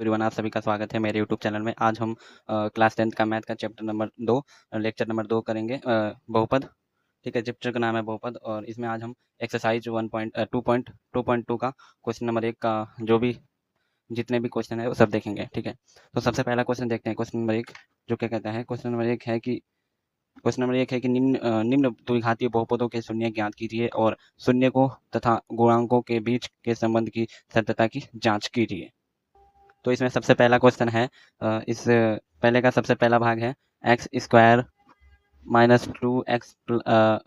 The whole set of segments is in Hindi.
एवरीवन, आप सभी का स्वागत है मेरे यूट्यूब चैनल में। आज हम क्लास 10th का मैथ का चैप्टर नंबर 2 लेक्चर नंबर 2 करेंगे, बहुपद। ठीक है, चैप्टर का नाम है बहुपद और इसमें आज हम एक्सरसाइज 1.2.2 का क्वेश्चन नंबर 1 का जो भी जितने भी क्वेश्चन है वो सब देखेंगे। ठीक है, तो सबसे पहला क्वेश्चन देखते हैं। क्वेश्चन नंबर 1 जो क्या कहता है, क्वेश्चन नंबर एक है कि निम्न द्विघातीय बहुपदों के शून्य ज्ञात कीजिए और शून्य को तथा गुणांकों के बीच के संबंध की सत्यता की जांच कीजिए। तो इसमें सबसे पहला क्वेश्चन है, इस पहले का सबसे पहला भाग है x square minus 2x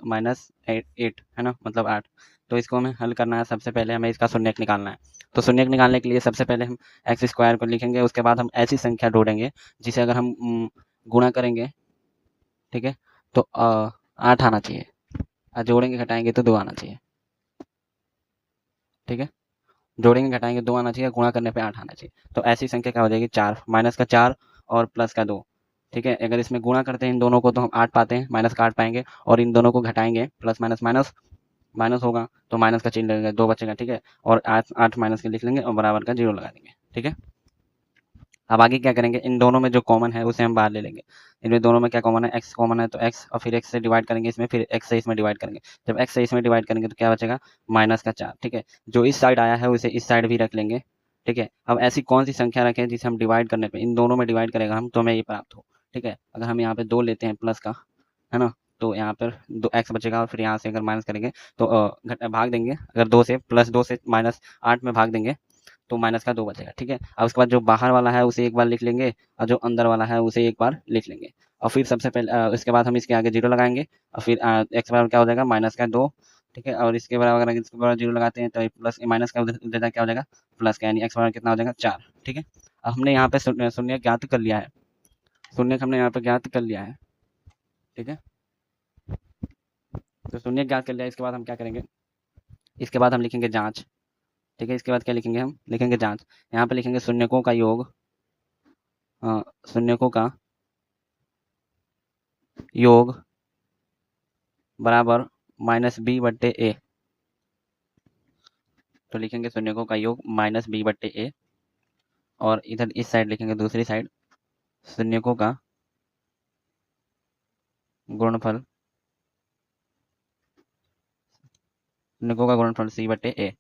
minus 8 है ना, मतलब 8। तो इसको हमें हल करना है। सबसे पहले हमें इसका शून्यक निकालना है। तो शून्यक निकालने के लिए सबसे पहले हम एक्स स्क्वायर को लिखेंगे, उसके बाद हम ऐसी संख्या ढूंढेंगे जिसे अगर हम गुणा करेंगे, ठीक है, तो 8 आना चाहिए, और जोड़ेंगे घटाएंगे तो 2 आना चाहिए। ठीक है, जोड़ेंगे घटाएंगे 2 आना चाहिए, गुणा करने पे 8 आना चाहिए। तो ऐसी संख्या क्या हो जाएगी, 4, माइनस का 4 और प्लस का 2। ठीक है, अगर इसमें गुणा करते हैं इन दोनों को तो हम 8 पाते हैं, माइनस का 8 पाएंगे, और इन दोनों को घटाएंगे, प्लस माइनस माइनस माइनस होगा तो माइनस का चिन्ह लगेगा, 2 बचेगा। ठीक है, और 8 माइनस के लिख लेंगे और बराबर का 0 लगा देंगे। ठीक है, अब आगे क्या करेंगे, इन दोनों में जो कॉमन है उसे हम बाहर ले लेंगे। इनमें दोनों में क्या कॉमन है, एक्स कॉमन है, तो एक्स और फिर एक्स से डिवाइड करेंगे इसमें, फिर एक्स से इसमें डिवाइड करेंगे। जब एक्स से इसमें डिवाइड करेंगे तो क्या बचेगा, माइनस का 4। ठीक है, जो इस साइड आया है उसे इस साइड भी रख लेंगे। ठीक है, अब ऐसी कौन सी संख्या रखें जिसे हम डिवाइड करने पे इन दोनों में डिवाइड करेगा हम तो हमें ये प्राप्त हो। ठीक है, अगर हम यहाँ पे 2 लेते हैं प्लस का, है ना, तो यहाँ पर 2x बचेगा, और फिर यहाँ से अगर माइनस करेंगे तो भाग देंगे, अगर 2 से प्लस 2 से माइनस 8 में भाग देंगे तो माइनस का 2 बचेगा। ठीक है, अब उसके बाद जो बाहर वाला है उसे एक बार लिख लेंगे, और जो अंदर वाला है उसे एक बार लिख लेंगे। और फिर सबसे पहले इसके बाद हम इसके आगे 0 लगाएंगे, और फिर एक्स बराबर क्या हो जाएगा, माइनस का 2। ठीक है, और इसके बराबर अगर इसके बराबर 0 लगाते हैं तो प्लस माइनस का उधर क्या हो जाएगा, प्लस का, यानी एक्स बराबर कितना हो जाएगा, 4। ठीक है, अब हमने यहाँ पे शून्य ज्ञात कर लिया है, शून्य हमने यहाँ पे ज्ञात कर लिया है। ठीक है, तो शून्य ज्ञात कर लिया, इसके बाद हम क्या करेंगे, इसके बाद हम लिखेंगे जांच। ठीक है, इसके बाद क्या लिखेंगे, हम लिखेंगे जांच। यहाँ पे लिखेंगे शून्यकों का योग, शून्यकों का योग बराबर माइनस बी बट्टे ए। तो लिखेंगे शून्यकों का योग माइनस बी बट्टे ए, और इधर इस साइड लिखेंगे दूसरी साइड शून्यकों का गुणनफल, शून्यकों का गुणनफल सी बट्टे ए।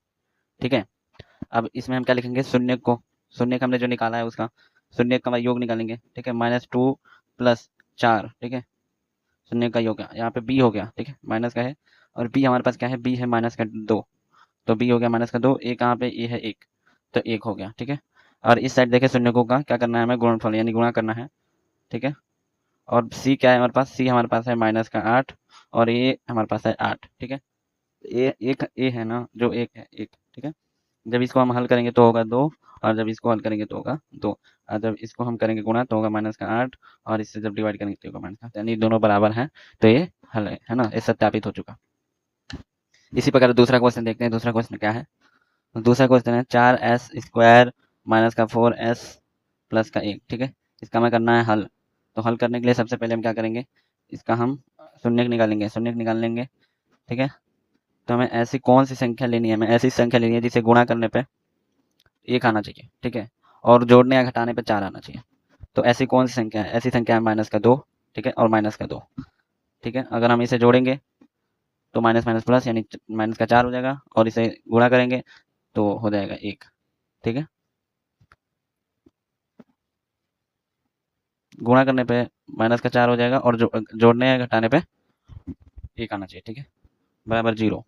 ठीक है, अब इसमें हम क्या लिखेंगे, शून्य का हमने जो निकाला है उसका शून्य का योग निकालेंगे। ठीक है, -2 प्लस 4। ठीक है, शून्य का योग यहाँ पे बी हो गया। ठीक है, माइनस का है, और बी हमारे पास क्या है, बी है माइनस का 2, तो बी हो गया माइनस का 2। ए कहाँ पे, ए है 1, तो 1 हो गया। ठीक है, और इस साइड देखे शून्यकों का क्या करना है, हमें गुणनफल यानी गुणा करना है। ठीक है, और सी क्या है हमारे पास, सी हमारे पास है माइनस का 8, और ए हमारे पास है 8। ठीक है, ए एक ए है ना, जो एक है 1। ठीक है, जब इसको हम हल करेंगे तो होगा 2, और जब इसको हल करेंगे तो होगा 2, और जब इसको हम करेंगे गुणा तो होगा माइनस का 8, और इससे जब डिवाइड करेंगे तो होगा माइनस का, यानी दोनों बराबर हैं, तो ये हल है ना, ये सत्यापित हो चुका। इसी प्रकार दूसरा क्वेश्चन देखते हैं। दूसरा क्वेश्चन क्या है, दूसरा क्वेश्चन है 4s स्क्वायर माइनस का 4s प्लस का 1। ठीक है, इसका हमें करना है हल। तो हल करने के लिए सबसे पहले हम क्या करेंगे, इसका हम शून्यक निकालेंगे, शून्यक निकाल लेंगे। ठीक है, तो हमें ऐसी कौन सी संख्या लेनी है, हमें ऐसी संख्या लेनी है जिसे गुणा करने पे 1 आना चाहिए। ठीक है, और जोड़ने या घटाने पे 4 आना चाहिए। तो ऐसी कौन सी संख्या है, ऐसी संख्या है माइनस का 2। ठीक है, और माइनस का 2। ठीक है, अगर हम इसे जोड़ेंगे तो माइनस माइनस प्लस, यानी माइनस का 4 हो जाएगा, और इसे गुणा करेंगे तो हो जाएगा 1। ठीक है, गुणा करने पे माइनस का 4 हो जाएगा, और जोड़ने या घटाने पे 1 आना चाहिए। ठीक है, बराबर 0।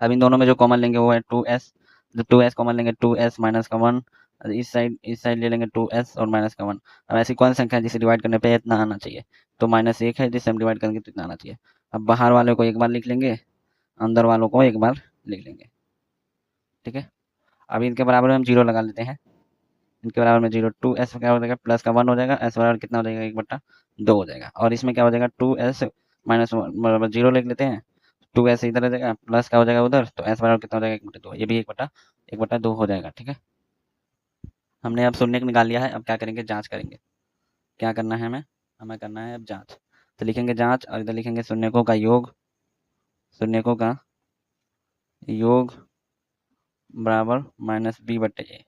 अब इन दोनों में जो कॉमन लेंगे वो है 2s। जब 2s कॉमन लेंगे, 2s माइनस का 1, इस साइड ले लेंगे 2s और माइनस का 1। अब ऐसी कौन सी संख्या है जिसे डिवाइड करने पे इतना आना चाहिए, तो -1 है जिसे हम डिवाइड करेंगे तो इतना आना चाहिए। अब बाहर वाले को एक बार लिख लेंगे, अंदर वालों को एक बार लिख लेंगे। ठीक है, अब इनके बराबर में हम 0 लगा लेते हैं, इनके बराबर में 0, 2s क्या हो जाएगा, प्लस का 1 हो जाएगा, s बराबर कितना हो जाएगा, 1/2 हो जाएगा। और इसमें क्या हो जाएगा, 2s माइनस बराबर 0 लिख लेते हैं, 2s इधर आ जाएगा, प्लस का हो जाएगा उधर, तो s बराबर कितना हो जाएगा, 1/2, ये भी 1/2 हो जाएगा। ठीक है, हमने अब शून्य निकाल लिया है। अब क्या करेंगे, जांच करेंगे। क्या करना है हमें, हमें करना है अब जांच। तो लिखेंगे जांच, और इधर लिखेंगे शून्यकों का योग, शून्यकों का योग बराबर -b/a।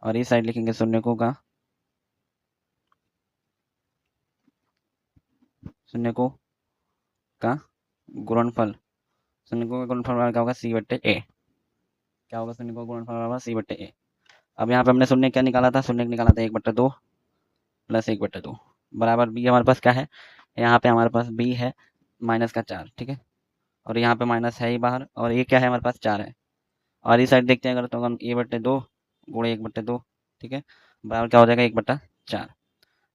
और इस साइड लिखेंगे शून्यकों का गुणनफल। शून्यकों का गुणनफल क्या होगा, सी बट्टे ए। क्या होगा, शून्यकों का गुणनफल होगा सी बट्टे ए। अब यहाँ पे हमने शून्य क्या निकाला था, शून्य निकाला था 1/2 प्लस 1/2 बराबर बी हमारे पास क्या है, यहाँ पे हमारे पास बी है -4, ठीक है। और यहाँ पे माइनस है ही बाहर, और ये क्या है हमारे पास 4 है। और इस साइड देखते हैं अगर, तो हम a/2 गुणे 1/2, ठीक है, बराबर क्या हो जाएगा 1/4।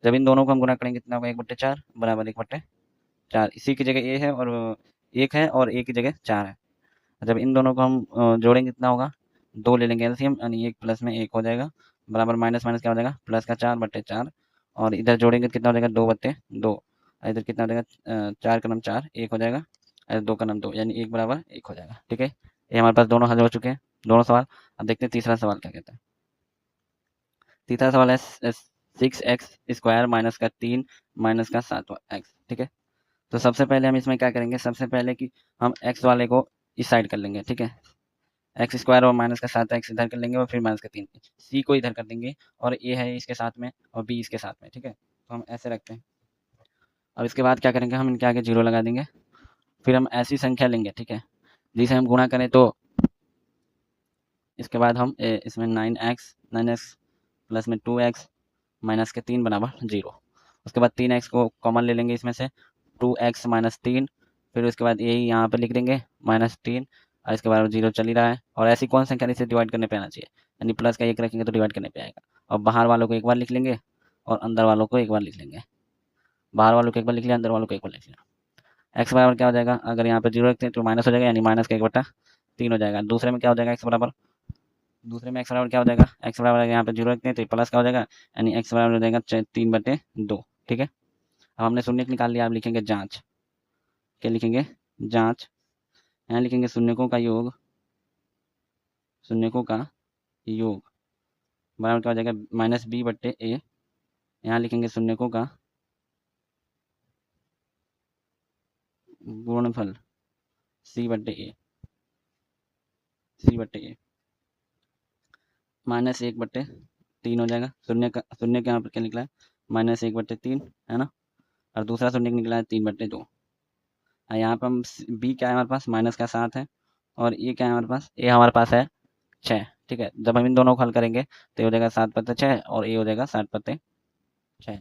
जब इन दोनों को हम गुणा करेंगे कितना होगा, 1/4 बराबर 1/4। इसी की जगह ए है और 1 है, और ए की जगह 4 है। जब इन दोनों को हम जोड़ेंगे कितना होगा, 2 ले लेंगे एलसीएम, यानी 1 प्लस में 1 हो जाएगा, बराबर माइनस माइनस क्या हो जाएगा, प्लस का 4/4। और इधर जोड़ेंगे कितना हो जाएगा, 2/2। इधर कितना हो जाएगा, 4 का नाम 4, 1 हो जाएगा, और 2 का नाम 2, यानी 1 बराबर 1 हो जाएगा, ठीक है। ये हमारे पास दोनों हल हो चुके हैं, दोनों सवाल। अब देखते हैं तीसरा सवाल क्या कहता है। तीसरा सवाल है 6x² माइनस का 3 माइनस का 7x, ठीक है। तो सबसे पहले हम इसमें क्या करेंगे, सबसे पहले कि हम x वाले को इस साइड कर लेंगे, ठीक है। x² और माइनस का 7x इधर कर लेंगे, और फिर माइनस का 3 c को इधर कर देंगे, और a है इसके साथ में और b इसके साथ में, ठीक है। तो हम ऐसे रखते हैं। अब इसके बाद क्या करेंगे, हम इनके आगे 0 लगा देंगे। फिर हम ऐसी संख्या लेंगे, ठीक है, जिसे हम गुणा करें। तो इसके बाद हम इसमें 9x प्लस में 2x माइनस के 3 बराबर 0। उसके बाद 3x को कॉमन ले लेंगे इसमें से, 2x माइनस 3। फिर उसके बाद यही यहाँ पर लिख देंगे -3, और इसके बाद 0 चल ही रहा है। और ऐसी कौन संख्या इसे डिवाइड करने पे आना चाहिए, यानी प्लस का 1 रखेंगे तो डिवाइड करने पे आएगा। और बाहर वालों को एक बार लिख लेंगे, और अंदर वालों को एक बार लिख लेंगे। बाहर वालों को एक बार लिख लिया, अंदर वालों को एक बार लिख लिया। एक्स बराबर क्या हो जाएगा, अगर यहाँ पे 0 रखते हैं तो माइनस हो जाएगा, यानी माइनस का 1/3 हो जाएगा। दूसरे में क्या हो जाएगा, एक्स बराबर, दूसरे में एक्स बराबर क्या हो जाएगा, एक्स बराबर यहाँ पे 0 रखते हैं तो प्लस का हो जाएगा, यानी एक्स बराबर हो जाएगा 3/2, ठीक है। अब हमने शून्य निकाल लिया, अब लिखेंगे जांच। क्या लिखेंगे, जांच। यहाँ लिखेंगे शून्यकों का योग, शून्यकों का योग बराबर क्या हो जाएगा, -b/a। यहाँ लिखेंगे शून्यकों का गुणनफल c/a, c/a -1/3 हो जाएगा। शून्य के यहाँ पर क्या निकला है, -1/3 है ना। और दूसरा शून्य निकला है 3/2। यहाँ पर हम बी क्या है हमारे पास, -7 है, और ये क्या है हमारे पास, ए हमारे पास है 6, ठीक है। जब हम इन दोनों को हल करेंगे तो ये हो जाएगा 7/6, और ये हो जाएगा 7/6,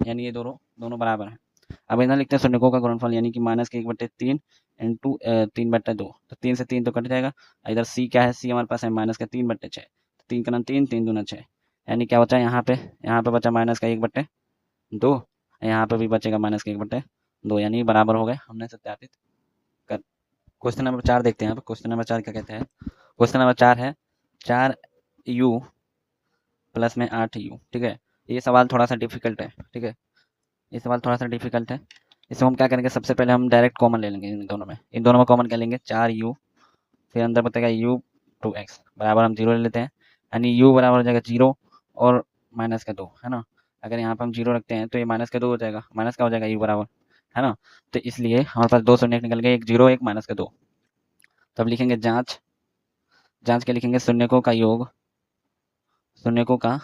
यानी ये दोनों दोनों बराबर हैं। अब इधर लिखते हैं शून्यकों का गुणनफल, यानी कि -1/3 इंटू 3/2। तो 3 से 3 तो कट जाएगा। इधर सी क्या है, सी हमारे पास है -3/6। 3 का नाम 3, 3 दूना 6, यानी क्या बचा यहाँ पे बचा -1/2। यहाँ पे भी बचेगा -1/2, यानी बराबर हो गए। हमने सत्यापित कर। क्वेश्चन नंबर 4 देखते हैं। यहाँ पे क्वेश्चन नंबर 4 क्या कहते हैं। क्वेश्चन नंबर 4 है 4u प्लस में 8u, ठीक है। ये सवाल थोड़ा सा डिफिकल्ट है, ठीक है, ये सवाल थोड़ा सा डिफिकल्ट है। इसमें हम क्या करेंगे, सबसे पहले हम डायरेक्ट कॉमन ले लेंगे इन दोनों में कॉमन क्या लेंगे, 4u। फिर अंदर बताएगा u 2x बराबर हम 0 ले लेते हैं, यानी u बराबर हो जाएगा 0 और -2, है ना। अगर यहाँ पर हम 0 रखते हैं तो ये -2 हो जाएगा, माइनस का हो जाएगा u बराबर, है ना। तो इसलिए हमारे पास 2 शून्य निकल गए, एक 0 एक -2। तब लिखेंगे जांच। जांच के लिखेंगे शून्यकों का योग, शून्यकों का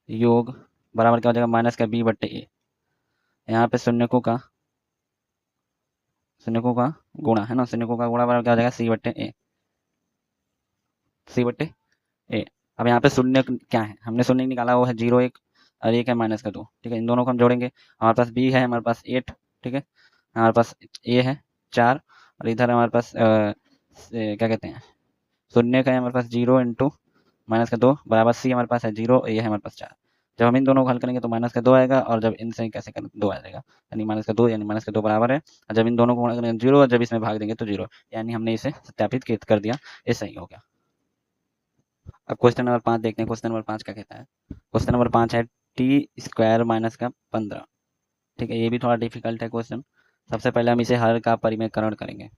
योग बराबर क्या हो जाएगा, -b/a। यहाँ पे शून्यकों का गुणा, है ना, शून्यकों का गुणा बराबर क्या हो जाएगा, c/a, c/a। अब यहाँ पे शून्य क्या है, हमने शून्य निकाला, वो है 0 1, और एक है -2, ठीक है। इन दोनों को हम जोड़ेंगे, हमारे पास b है, हमारे पास 8, ठीक है, हमारे पास a है 4, और इधर हमारे पास क्या कहते हैं, शून्य का है हमारे पास 0 इंटू -2 बराबर c हमारे पास है 0, a है हमारे पास 4। जब हम इन दोनों को हल करेंगे तो -2 आएगा, और जब इनसे कैसे करें 2 आ जाएगा, यानी -2, यानी -2 बराबर है। और जब इन दोनों को गुणा करेंगे 0, और जब इसमें भाग देंगे तो 0, यानी हमने इसे सत्यापित कर दिया, ये सही हो गया। अब क्वेश्चन नंबर 5 देखते हैं। क्वेश्चन नंबर 5 क्या कहता है। क्वेश्चन नंबर 5 है t² माइनस का 15, ठीक है। ये भी थोड़ा डिफिकल्ट है क्वेश्चन। सबसे पहले हम इसे हर का परिमेयकरण करेंगे,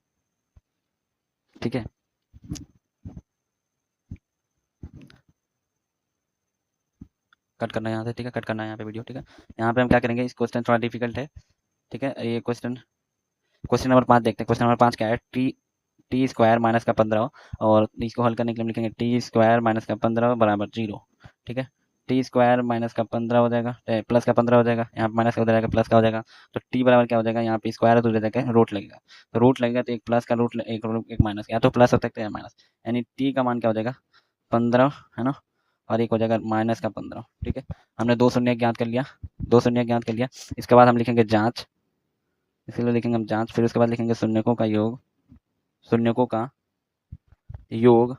ठीक है। कट करना है यहाँ से, ठीक है, कट करना है यहाँ पे वीडियो, ठीक है। यहाँ पे हम क्या करेंगे, इस क्वेश्चन थोड़ा डिफिकल्ट है, ठीक है। ये क्वेश्चन नंबर 5 देखते हैं। क्वेश्चन नंबर 5 क्या है, टी स्क्वायर माइनस का 15 और इसको हल करने के लिए हम लिखेंगे टी स्क्वायर माइनस का 15 बराबर 0। ठीक है, टी स्क्वायर माइनस का 15 हो जाएगा, प्लस का 15 हो जाएगा, यहाँ पे माइनस का हो जाएगा, प्लस का हो जाएगा, तो टी बराबर क्या हो जाएगा, यहाँ पे स्क्वायर है तो जगह रूट लगेगा, तो रूट लगेगा तो एक प्लस का रूट एक माइनस, या तो प्लस हो सकता है या माइनस, यानी टी का मान क्या हो जाएगा 15, है ना, और एक हो जाएगा माइनस का 15। ठीक है, हमने दो शून्य ज्ञात कर लिया, दो शून्य ज्ञात कर लिया। इसके बाद हम लिखेंगे जांच, इसके लिए लिखेंगे हम जांच, फिर उसके बाद लिखेंगे शून्यकों का योग, शून्यकों का योग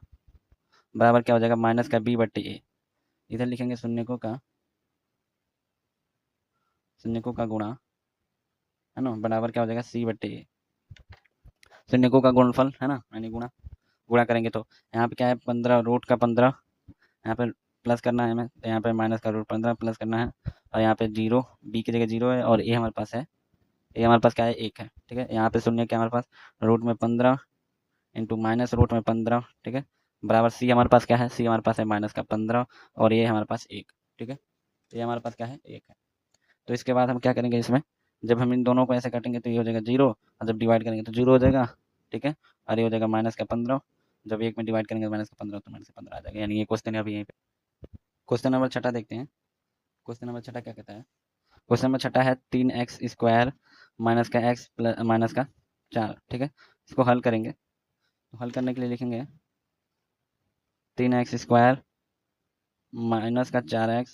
बराबर क्या हो जाएगा माइनस का बी बट्टे ए। इधर लिखेंगे शून्यकों का गुणा, है ना, बराबर क्या हो जाएगा सी बट्टे ए। शून्यकों का गुणनफल, है ना, यानी गुणा, गुणा करेंगे तो यहाँ पे क्या है 15 रूट का 15, यहाँ पे प्लस करना है हमें, तो यहाँ पे माइनस का रूट 15 प्लस करना है, और यहाँ पे जीरो, बी की जगह जीरो है, और ए हमारे पास है, ए हमारे पास क्या है 1 है। ठीक है, यहाँ पे शून्य क्या हमारे पास रूट में 15 इंटू माइनस रूट में 15। ठीक है, बराबर सी हमारे पास क्या है, सी हमारे पास है माइनस का 15, और ये हमारे पास 1। ठीक है, ये हमारे पास क्या है 1 है। तो इसके बाद हम क्या करेंगे, इसमें जब हम इन दोनों को ऐसे काटेंगे तो ये हो जाएगा 0, और जब डिवाइड करेंगे तो 0 हो जाएगा। ठीक है, और ये हो जाएगा माइनस का 15, जब 1 में डिवाइड करेंगे तो माइनस का 15 तो माइनस का 15 आ जाएगा, यानी ये क्वेश्चन है अभी यहीं पे। क्वेश्चन नंबर 6 देखते हैं, क्वेश्चन नंबर 6 क्या कहता है, क्वेश्चन नंबर 6 है 3x स्क्वायर माइनस का x प्लस माइनस का 4। ठीक है, इसको हल करेंगे, तो हल करने के लिए लिखेंगे 3x स्क्वायर माइनस का 4x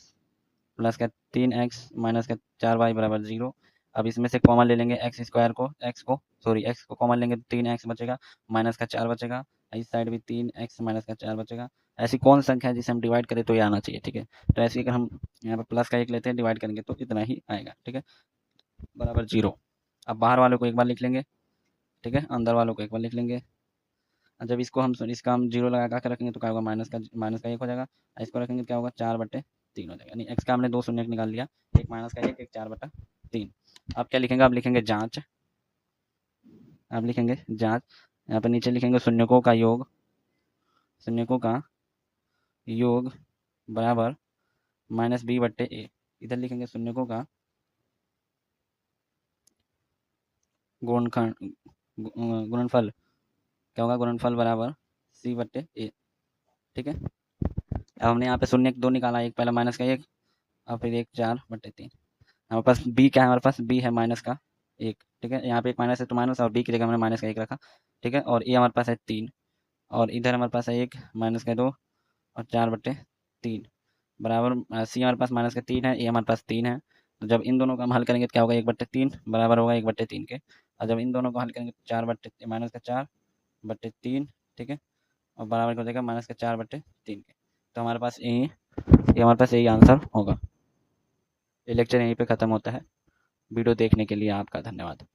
प्लस का 3x माइनस का 4y बराबर 0। अब इसमें से कॉमन ले लेंगे एक्स स्क्वायर को, एक्स को कॉमन लेंगे तो 3x बचेगा, माइनस का 4 बचेगा, इस साइड भी 3x माइनस का 4 बचेगा। ऐसी कौन संख्या है जिसे हम डिवाइड करें तो ये आना चाहिए। ठीक है, तो ऐसे अगर हम यहाँ पर प्लस का 1 लेते हैं, डिवाइड करेंगे तो इतना ही आएगा। ठीक है, बराबर 0। अब बाहर वालों को एक बार लिख लेंगे, ठीक है, अंदर वालों को एक बार लिख लेंगे। जब इसका हम 0 लगा कर रखेंगे तो क्या होगा माइनस का 1 हो जाएगा, इसको रखेंगे तो क्या होगा 4/3 हो जाएगा, यानी एक्स का हमने दो शून्य निकाल लिया, एक माइनस का 1, एक 4/3। अब क्या लिखेंगे, आप लिखेंगे जांच, आप लिखेंगे जांच, यहाँ पर नीचे लिखेंगे शून्यकों का योग, शून्यकों का योग बराबर माइनस बी बट्टे ए। इधर लिखेंगे शून्यकों का गुणनफल, क्या होगा गुणनफल बराबर सी बट्टे ए। ठीक है, अब हमने यहाँ पे शून्य 2 निकाला, एक पहला माइनस का 1 और फिर एक 4/3। हमारे पास बी क्या है, हमारे पास बी है माइनस का 1। ठीक है, यहाँ पे एक माइनस है तो माइनस, और बी की जगह हमने माइनस का 1 रखा। ठीक है, और ए हमारे पास है 3, और इधर हमारे पास है 1 माइनस का 2 और 4/3 बराबर सी हमारे पास माइनस का 3 है, ए हमारे पास 3 है। तो जब इन दोनों का हम हल करेंगे तो क्या होगा 1/3 बराबर होगा 1/3 के, और जब इन दोनों को हल करेंगे तो 4 माइनस का 4/3। ठीक है, और बराबर हो जाएगा माइनस का 4/3 के। तो हमारे पास ये हमारे पास यही आंसर होगा। ये लेक्चर यहीं पे ख़त्म होता है। वीडियो देखने के लिए आपका धन्यवाद।